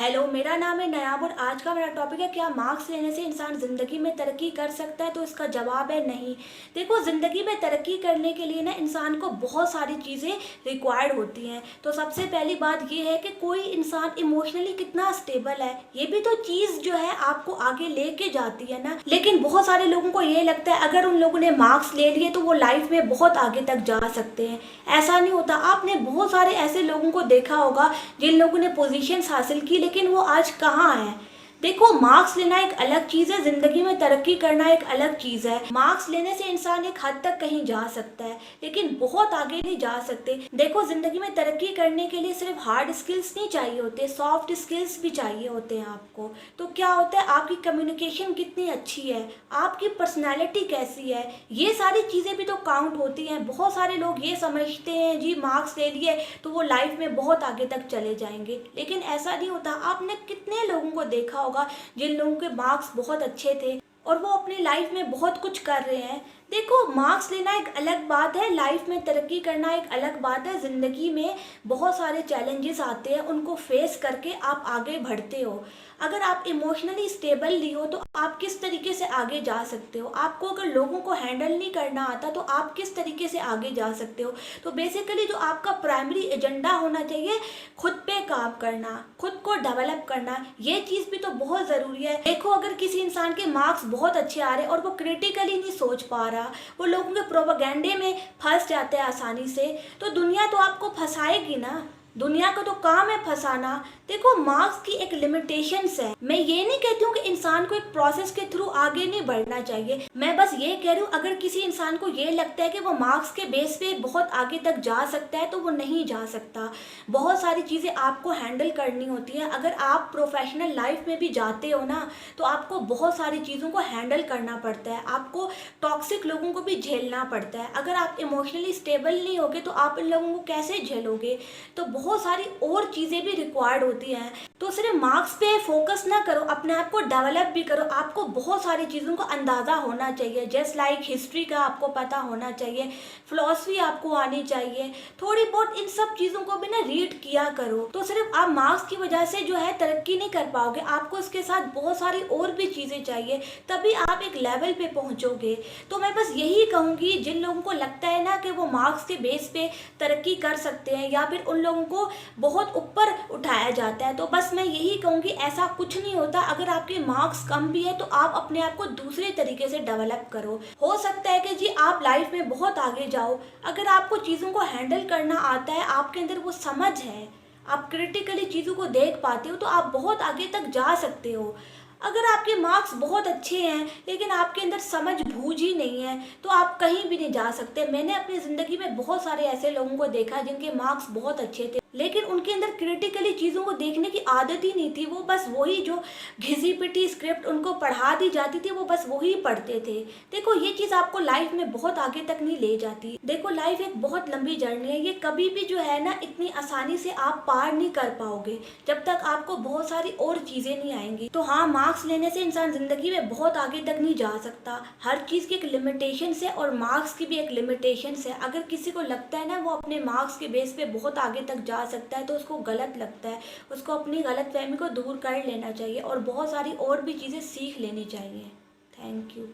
Hello, मेरा नाम है नयाब और आज का मेरा टॉपिक है क्या मार्क्स लेने से इंसान ज़िंदगी में तरक्की कर सकता है। तो इसका जवाब है नहीं। देखो, ज़िंदगी में तरक्की करने के लिए ना इंसान को बहुत सारी चीज़ें रिक्वायर्ड होती हैं। तो सबसे पहली बात ये है कि कोई इंसान इमोशनली कितना स्टेबल है, ये भी तो चीज़ जो है आपको आगे लेके जाती है ना। लेकिन बहुत सारे लोगों को ये लगता है अगर उन लोगों ने मार्क्स ले लिए तो वो लाइफ में बहुत आगे तक जा सकते हैं। ऐसा नहीं होता। आपने बहुत सारे ऐसे लोगों को देखा होगा जिन लोगों ने पोजीशंस हासिल की, लेकिन वो आज कहाँ हैं। देखो, मार्क्स लेना एक अलग चीज़ है, ज़िंदगी में तरक्की करना एक अलग चीज़ है। मार्क्स लेने से इंसान एक हद तक कहीं जा सकता है, लेकिन बहुत आगे नहीं जा सकते। देखो, ज़िंदगी में तरक्की करने के लिए सिर्फ हार्ड स्किल्स नहीं चाहिए होते, सॉफ्ट स्किल्स भी चाहिए होते हैं आपको। तो क्या होता है, आपकी कम्युनिकेशन कितनी अच्छी है, आपकी पर्सनैलिटी कैसी है, ये सारी चीज़ें भी तो काउंट होती हैं। बहुत सारे लोग ये समझते हैं जी मार्क्स ले लिए तो वो लाइफ में बहुत आगे तक चले जाएंगे, लेकिन ऐसा नहीं होता। आपने कितने लोगों को देखा होगा जिन लोगों के मार्क्स बहुत अच्छे थे और वो अपनी लाइफ में बहुत कुछ कर रहे हैं। देखो, मार्क्स लेना एक अलग बात है, लाइफ में तरक्की करना एक अलग बात है। ज़िंदगी में बहुत सारे चैलेंजेस आते हैं, उनको फेस करके आप आगे बढ़ते हो। अगर आप इमोशनली स्टेबल नहीं हो तो आप किस तरीके से आगे जा सकते हो। आपको अगर लोगों को हैंडल नहीं करना आता तो आप किस तरीके से आगे जा सकते हो। तो बेसिकली जो आपका प्राइमरी एजेंडा होना चाहिए, खुद पे काम करना, खुद को डेवलप करना, ये चीज़ भी तो बहुत ज़रूरी है। देखो, अगर किसी इंसान के मार्क्स बहुत अच्छे आ रहे हैं और वो क्रिटिकली नहीं सोच पा रहा, वो लोगों के प्रोपेगेंडे में फंस जाते हैं आसानी से, तो दुनिया तो आपको फंसाएगी ना। दुनिया का तो काम है फंसाना। देखो, मार्क्स की एक लिमिटेशंस है। मैं ये नहीं कहती हूँ कि इंसान को एक प्रोसेस के थ्रू आगे नहीं बढ़ना चाहिए। मैं बस ये कह रही हूँ अगर किसी इंसान को ये लगता है कि वो मार्क्स के बेस पे बहुत आगे तक जा सकता है तो वो नहीं जा सकता। बहुत सारी चीज़ें आपको हैंडल करनी होती हैं। अगर आप प्रोफेशनल लाइफ में भी जाते हो ना तो आपको बहुत सारी चीज़ों को हैंडल करना पड़ता है। आपको टॉक्सिक लोगों को भी झेलना पड़ता है। अगर आप इमोशनली स्टेबल नहीं होगे तो आप इन लोगों को कैसे झेलोगे। तो बहुत सारी और चीज़ें भी रिक्वायर्ड होती हैं। तो सिर्फ मार्क्स पे फोकस ना करो, अपने आप को डेवलप भी करो। आपको बहुत सारी चीज़ों का अंदाज़ा होना चाहिए, जस्ट लाइक हिस्ट्री का आपको पता होना चाहिए, फिलॉसफी आपको आनी चाहिए। थोड़ी बहुत इन सब चीज़ों को भी ना रीड किया करो। तो सिर्फ आप मार्क्स की वजह से जो है तरक्की नहीं कर पाओगे, आपको इसके साथ बहुत सारी और भी चीज़ें चाहिए, तभी आप एक लेवल पे पहुँचोगे। तो मैं बस यही कहूँगी, जिन लोगों को लगता है ना कि वो मार्क्स के बेस पे तरक्की कर सकते हैं या फिर उन लोगों को बहुत ऊपर उठाया जाता है, तो बस मैं यही कहूँगी ऐसा कुछ नहीं होता। अगर आपके मार्क्स कम भी है तो आप अपने आप को दूसरे तरीके से डेवलप करो। हो सकता है कि जी आप लाइफ में बहुत आगे जाओ। अगर आपको चीज़ों को हैंडल करना आता है, आपके अंदर वो समझ है, आप क्रिटिकली चीज़ों को देख पाते हो, तो आप बहुत आगे तक जा सकते हो। अगर आपके मार्क्स बहुत अच्छे हैं लेकिन आपके अंदर समझ बूझ ही नहीं है तो आप कहीं भी नहीं जा सकते। मैंने अपनी ज़िंदगी में बहुत सारे ऐसे लोगों को देखा जिनके मार्क्स बहुत अच्छे थे लेकिन उनके अंदर क्रिटिकली चीज़ों को देखने की आदत ही नहीं थी। वो बस वही जो घिसी पिटी स्क्रिप्ट उनको पढ़ा दी जाती थी वो बस वही पढ़ते थे। देखो, ये चीज़ आपको लाइफ में बहुत आगे तक नहीं ले जाती। देखो, लाइफ एक बहुत लंबी जर्नी है, ये कभी भी जो है ना इतनी आसानी से आप पार नहीं कर पाओगे जब तक आपको बहुत सारी और चीज़ें नहीं आएंगी। तो हाँ, मार्क्स लेने से इंसान ज़िंदगी में बहुत आगे तक नहीं जा सकता। हर चीज़ की एक लिमिटेशन है और मार्क्स की भी एक लिमिटेशन है। अगर किसी को लगता है ना वो अपने मार्क्स के बेस पे बहुत आगे तक जा सकता है तो उसको गलत लगता है। उसको अपनी गलतफहमी को दूर कर लेना चाहिए और बहुत सारी और भी चीज़ें सीख लेनी चाहिए। Thank you.